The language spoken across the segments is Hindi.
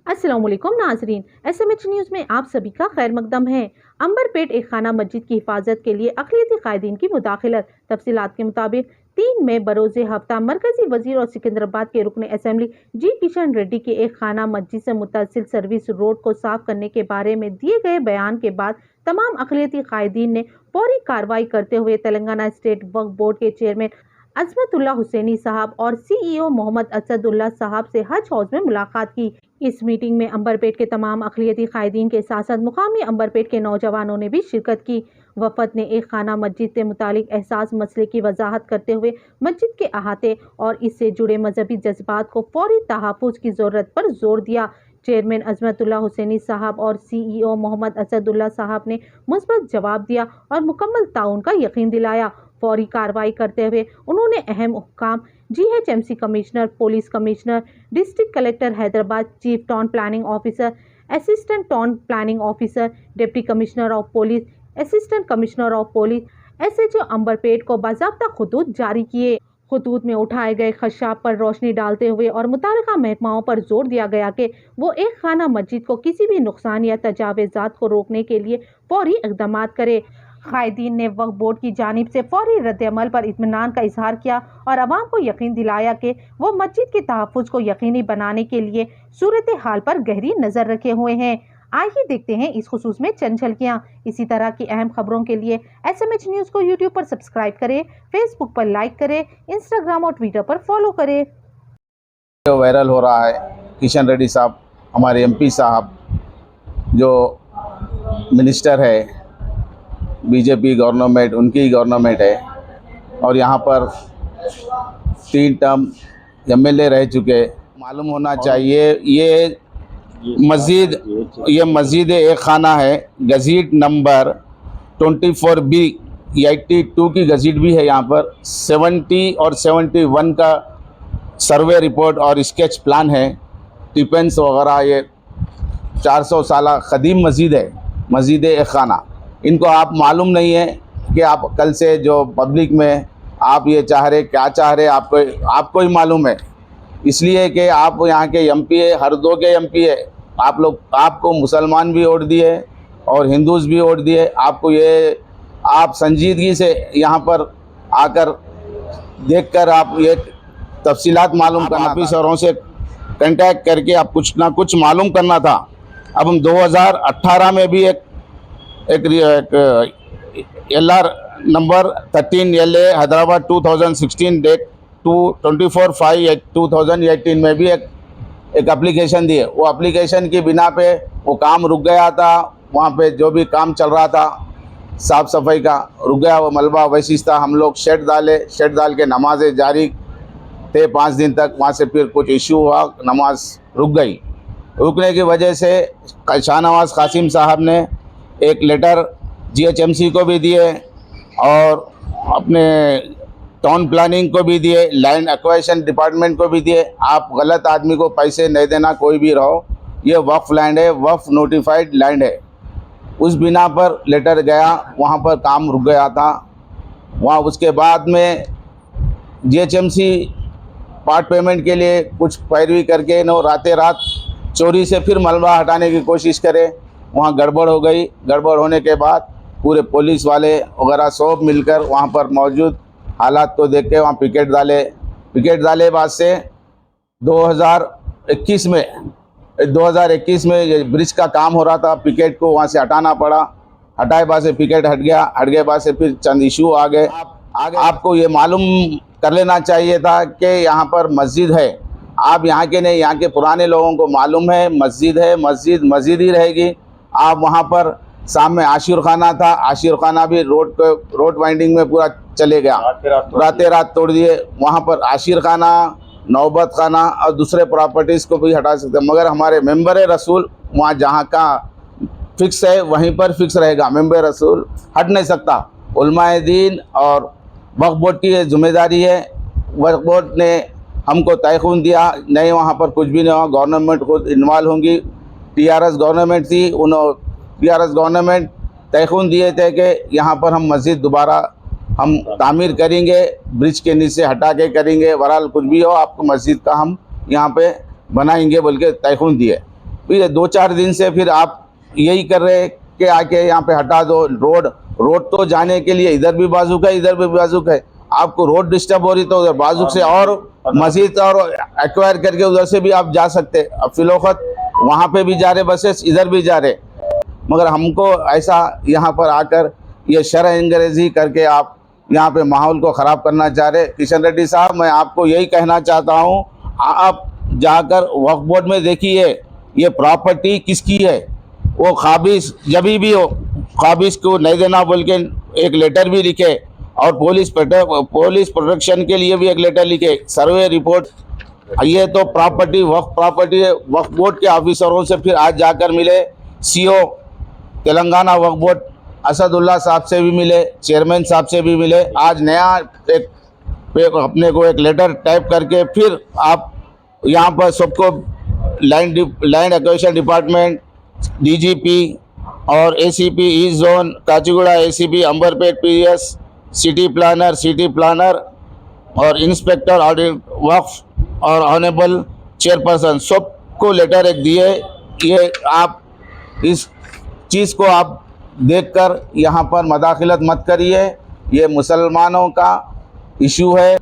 अस्सलाम वालेकुम नाजरीन, SMH न्यूज़ में आप सभी का खैर मकदम है। अंबरपेट एक खाना मस्जिद की हिफाजत के लिए अक़लियती कायदीन की मुदाखलत। तफसीलात के मुताबिक 3 मई बरोज़े हफ्ता मरकजी वजीर और सिकंदराबाद के रुकन असम्बली जी किशन रेड्डी के एक खाना मस्जिद से मुत्तसिल सर्विस रोड को साफ करने के बारे में दिए गए बयान के बाद तमाम अक़लियती कायदीन ने फौरी कार्रवाई करते हुए तेलंगाना स्टेट वक्फ बोर्ड के चेयरमैन अजमतुल्लाह हुसैनी साहब और CEO मोहम्मद असदुल्लाह साहब से हज हाउस में मुलाकात की। इस मीटिंग में अंबरपेट के तमाम अक़लियती कायदीन के साथ साथ मुकामी अंबरपेट के नौजवानों ने भी शिरकत की। वफद ने एक खाना मस्जिद से मुतालिक एहसास मसले की वजाहत करते हुए मस्जिद के अहाते और इससे जुड़े मजहबी जज्बात को फौरी तहफ़्फ़ुज़ की ज़रूरत पर जोर दिया। चेयरमैन अजमतुल्लाह हुसैनी साहब और CEO मोहम्मद असदुल्लाह साहब ने मुस्बत जवाब दिया और मुकम्मल ताउन का यकीन दिलाया। फौरी कार्रवाई करते हुए उन्होंने अहम हुक्काम GHMC commissioner, police commissioner, district collector Hyderabad, chief town planning officer, assistant town planning officer, deputy commissioner of police, assistant commissioner of police, SHO Amberpet को बाज़ाब्ता खतूत जारी किए। खतूत में उठाए गए खदशात पर रोशनी डालते हुए और मुताल्लिका महकमाओं पर जोर दिया गया कि वो एक खाना मस्जिद को किसी भी नुकसान या तजावुज़ात को रोकने के लिए फौरी इक़दाम करे। कायदीन ने वक्फ बोर्ड की जानिब से फौरी रद्द-ए-अमल पर इत्मीनान का इजहार किया और अवाम को यकीन दिलाया कि वो मस्जिद के तहफ़्फ़ुज़ को यकीनी बनाने के लिए सूरत हाल पर गहरी नज़र रखे हुए हैं। आइए देखते हैं इस खुसूस में चंद झलकियाँ। इसी तरह की अहम खबरों के लिए SMH न्यूज़ को YouTube पर सब्सक्राइब करें, फेसबुक पर लाइक करें, इंस्टाग्राम और ट्विटर पर फॉलो करें। वायरल हो रहा है किशन रेड्डी साहब, हमारे MP साहब जो मिनिस्टर है, BJP गवर्नमेंट, उनकी गवर्नमेंट है और यहाँ पर 3 टर्म MLA रह चुके। मालूम होना चाहिए ये मस्जिद एक खाना है। गज़ीट नंबर 24B 82 की गज़ीट भी है। यहाँ पर 70 और 71 का सर्वे रिपोर्ट और स्केच प्लान है। डिफेंस वगैरह ये 400 साल क़दीम मस्जिद है, मस्जिद एक खाना। इनको आप मालूम नहीं है कि आप कल से जो पब्लिक में आप ये चाह रहे, क्या चाह रहे, आपको ही मालूम है। इसलिए कि आप यहाँ के MP है, हर दो के MP है। आप लोग, आपको मुसलमान भी वोट दिए और हिंदूज़ भी वोट दिए। आपको ये, आप संजीदगी से यहाँ पर आकर देखकर आप ये तफसीलात मालूम करना, ऑफिसरों से कांटेक्ट करके आप कुछ ना कुछ मालूम करना था। अब हम 2018 में भी एक LR number 13 LA Hyderabad 2016 date 24/5/2018 में भी एक एप्लीकेशन दिए। वो एप्लीकेशन की बिना पे वो काम रुक गया था। वहाँ पे जो भी काम चल रहा था साफ़ सफाई का रुक गया, वो मलबा वैसी था। हम लोग शेड डाल के नमाज़ें जारी थे 5 दिन तक। वहाँ से फिर कुछ इशू हुआ, नमाज रुक गई। रुकने की वजह से शाहनवाज़ कासिम साहब ने एक लेटर GHMC को भी दिए और अपने टाउन प्लानिंग को भी दिए, लैंड एक्वाजिशन डिपार्टमेंट को भी दिए। आप गलत आदमी को पैसे नहीं देना, कोई भी रहो। ये वक्फ लैंड है, वक्फ नोटिफाइड लैंड है। उस बिना पर लेटर गया, वहाँ पर काम रुक गया था। वहाँ उसके बाद में GHMC पार्ट पेमेंट के लिए कुछ पैरवी करके नो रातें रात चोरी से फिर मलबा हटाने की कोशिश करे। वहाँ गड़बड़ हो गई। गड़बड़ होने के बाद पूरे पुलिस वाले वगैरह सब मिलकर वहाँ पर मौजूद हालात को देख के वहाँ पिकेट डाले। बाद से 2021 में ये ब्रिज का काम हो रहा था, पिकेट को वहाँ से हटाना पड़ा। हटाए बाद से पिकेट हट गया बाद से फिर चंद इशू आ गए। आपको ये मालूम कर लेना चाहिए था कि यहाँ पर मस्जिद है। आप यहाँ के नहीं, यहाँ के पुराने लोगों को मालूम है मस्जिद है, मस्जिद ही रहेगी। आप वहाँ पर सामने आशिर खाना था, आशिर खाना भी रोड वाइंडिंग में पूरा चले गया, रातें रात तोड़ दिए। वहाँ पर आशिर खाना, नौबत खाना और दूसरे प्रॉपर्टीज़ को भी हटा सकते, मगर हमारे मेंबर रसूल वहाँ जहाँ का फिक्स है वहीं पर फिक्स रहेगा। मेंबर रसूल हट नहीं सकता। उलमाए दीन और वक्फ बोर्ड की ये जिम्मेदारी है। वक्फ बोर्ड ने हमको तयख़ुन दिया, नहीं वहाँ पर कुछ भी नहीं हुआ। गवर्नमेंट खुद इन्वॉल्व होंगी। TRS गवर्नमेंट थी, TRS गवर्नमेंट तयख़ुन दिए थे कि यहाँ पर हम मस्जिद दोबारा हम तामीर करेंगे, ब्रिज के नीचे हटा के करेंगे। बहरहाल कुछ भी हो, आपको मस्जिद का हम यहाँ पे बनाएंगे बोल के तयख़ुन दिए। फिर 2-4 दिन से फिर आप यही कर रहे हैं कि आके यहाँ पे हटा दो रोड तो जाने के लिए इधर भी बाजुक है, इधर भी बाजुक है। आपको रोड डिस्टर्ब हो रही तो उधर बाजुक से और मजीद और एक्वायर करके उधर से भी आप जा सकते। अब फिलौखत वहाँ पे भी जा रहे बसेस, इधर भी जा रहे, मगर हमको ऐसा यहाँ पर आकर ये शरह अंग्रेजी करके आप यहाँ पे माहौल को ख़राब करना चाह रहे। किशन रेड्डी साहब, मैं आपको यही कहना चाहता हूँ, आप जाकर वक्फ बोर्ड में देखिए ये प्रॉपर्टी किसकी है। वो ख़ाबिस जब भी हो, ख़ाबिस को नहीं देना बोल के एक लेटर भी लिखे और पुलिस प्रोटेक्शन के लिए भी एक लेटर लिखे, सर्वे रिपोर्ट। ये तो प्रॉपर्टी प्रॉपर्टी है। वक्फ बोर्ड के ऑफिसरों से फिर आज जाकर मिले, सीओ तेलंगाना वक्फ बोर्ड असदुल्ला साहब से भी मिले, चेयरमैन साहब से भी मिले। आज नया अपने को एक लेटर टाइप करके फिर आप यहाँ पर सबको लैंड एक्विजिशन डिपार्टमेंट, डीजीपी और ACP east zone Kachiguda, ACP Amberpet PS, city planner और इंस्पेक्टर ऑडिट वक्फ और ऑनरेबल चेयरपर्सन सबको लेटर एक दिए। ये आप इस चीज़ को आप देखकर यहाँ पर मदाखिलत मत करिए। ये मुसलमानों का इशू है,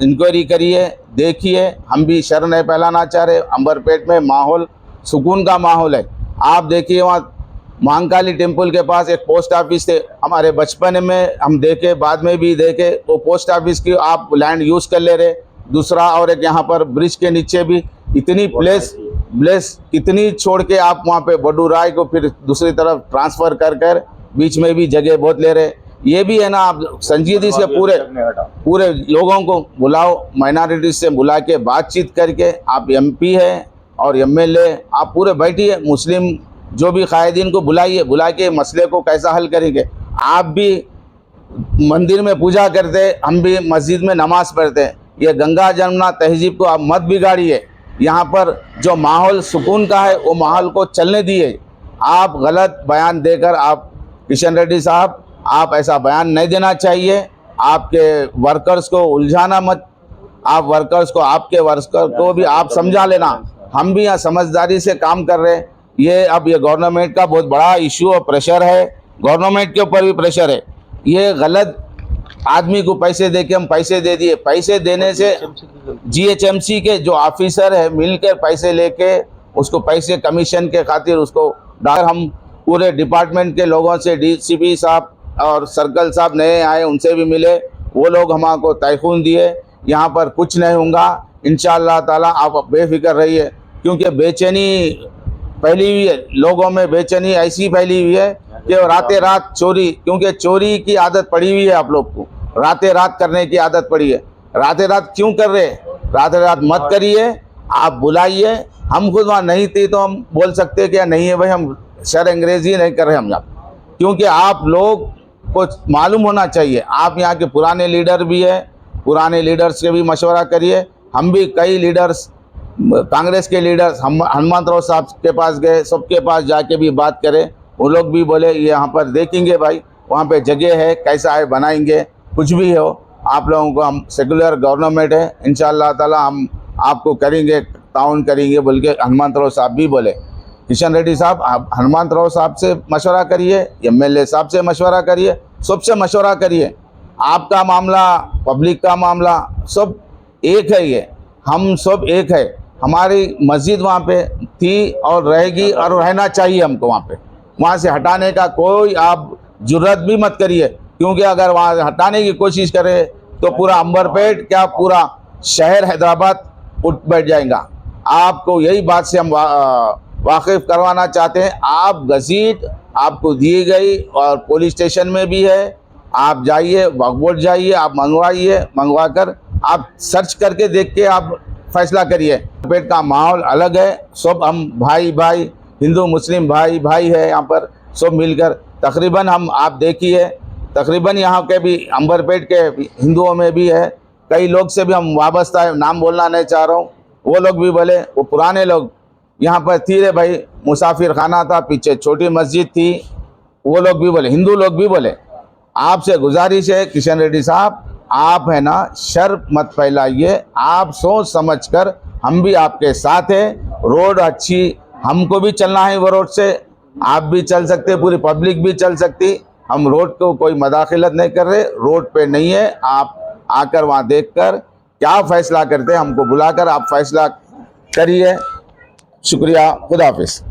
इंक्वायरी करिए, देखिए। हम भी शर नहीं फैलाना चाह रहे। अंबरपेट में माहौल सुकून का माहौल है। आप देखिए वहाँ महाकाली टेम्पल के पास एक पोस्ट ऑफिस थे, हमारे बचपन में हम देखे, बाद में भी देखे, वो पोस्ट ऑफिस की आप लैंड यूज़ कर ले रहे। दूसरा और एक यहाँ पर ब्रिज के नीचे भी इतनी प्लेस कितनी छोड़ के आप वहाँ पे बडू राय को फिर दूसरी तरफ ट्रांसफ़र कर बीच में भी जगह बहुत ले रहे। ये भी है ना, आप संजीदगी से पूरे लोगों को बुलाओ, माइनॉरिटीज से बुला के बातचीत करके। आप एमपी है और एमएलए, आप पूरे बैठिए, मुस्लिम जो भी कायदीन को बुला के मसले को कैसा हल करेंगे। आप भी मंदिर में पूजा करते, हम भी मस्जिद में नमाज़ पढ़ते। ये गंगा जमुना तहजीब को आप मत बिगाड़िए। यहाँ पर जो माहौल सुकून का है वो माहौल को चलने दिए। आप गलत बयान देकर, आप किशन रेड्डी साहब, आप ऐसा बयान नहीं देना चाहिए। आपके वर्कर्स को उलझाना मत। आप वर्कर्स को, आपके वर्कर को भी आप समझा लेना। हम भी यहाँ समझदारी से काम कर रहे हैं। ये अब ये गवर्नमेंट का बहुत बड़ा इशू और प्रेशर है, गवर्नमेंट के ऊपर भी प्रेशर है। ये गलत आदमी को पैसे दे के हम पैसे दे दिए, पैसे देने से जीएचएमसी के जो ऑफिसर है मिलकर पैसे लेके उसको पैसे कमीशन के खातिर उसको डाल। हम पूरे डिपार्टमेंट के लोगों से, डीसीपी साहब और सर्कल साहब नए आए, उनसे भी मिले, वो लोग हमको तयखून दिए यहाँ पर कुछ नहीं होगा इंशाअल्लाह ताला। आप बेफिक्र रहिए, क्योंकि बेचैनी फैली हुई है, लोगों में बेचैनी ऐसी फैली हुई है कि रातें रात चोरी, क्योंकि चोरी की आदत पड़ी हुई है आप लोग को, रातें रात करने की आदत पड़ी है। रातें रात क्यों कर रहे? रातें रात मत करिए, आप बुलाइए। हम खुद वहाँ नहीं थे तो हम बोल सकते क्या नहीं है भाई, हम शर अंग्रेजी नहीं कर रहे हम यहाँ, क्योंकि आप लोग को मालूम होना चाहिए। आप यहाँ के पुराने लीडर भी है, पुराने लीडर्स से भी मशवरा करिए। हम भी कई लीडर्स, कांग्रेस के लीडर्स, हम हनुमंतराव साहब के पास गए, सबके पास जाके भी बात करें। वो लोग भी बोले ये यहाँ पर देखेंगे भाई, वहाँ पे जगह है, कैसा है बनाएंगे, कुछ भी हो। आप लोगों को, हम सेकुलर गवर्नमेंट है, इंशाअल्लाह ताला हम आपको करेंगे, ताउन करेंगे बोल के हनुमंतराव साहब भी बोले। किशन रेड्डी साहब, आप हनुमंतराव साहब से मशवरा करिए, एमएलए साहब से मशवरा करिए, सबसे मशवरा करिए। आपका मामला, पब्लिक का मामला, सब एक है। ये हम सब एक है। हमारी मस्जिद वहाँ पे थी और रहेगी और रहना चाहिए हमको। वहाँ से हटाने का कोई आप जुर्रत भी मत करिए, क्योंकि अगर वहाँ हटाने की कोशिश करें तो पूरा अंबरपेट क्या पूरा शहर हैदराबाद उठ बैठ जाएगा। आपको यही बात से हम वाकिफ़ करवाना चाहते हैं। आप गज़ीट आपको दी गई और पुलिस स्टेशन में भी है, आप जाइए, वक्फ बोर्ड जाइए, आप मंगवा कर आप सर्च करके देख के आप फैसला करिए। पेट का माहौल अलग है, सब हम भाई हिंदू मुस्लिम भाई है यहाँ पर, सब मिलकर तकरीबन हम, आप देखिए तकरीबन यहाँ के भी अंबरपेट के हिंदुओं में भी है, कई लोग से भी हम वाबस्ता है, नाम बोलना नहीं चाह रहा हूँ। वो लोग भी बोले, वो पुराने लोग यहाँ पर थी रे भाई, मुसाफिर खाना था, पीछे छोटी मस्जिद थी, वो लोग भी बोले, हिंदू लोग भी बोले। आपसे गुजारिश है किशन रेड्डी साहब, आप है ना शर मत फैलाइए, आप सोच समझ कर, हम भी आपके साथ हैं। रोड अच्छी हमको भी चलना है वो रोड से, आप भी चल सकते, पूरी पब्लिक भी चल सकती। हम रोड को कोई मदाखिलत नहीं कर रहे, रोड पे नहीं है। आप आकर वहाँ देखकर क्या फैसला करते हैं हमको बुलाकर आप फैसला करिए। शुक्रिया, खुदा हाफिज।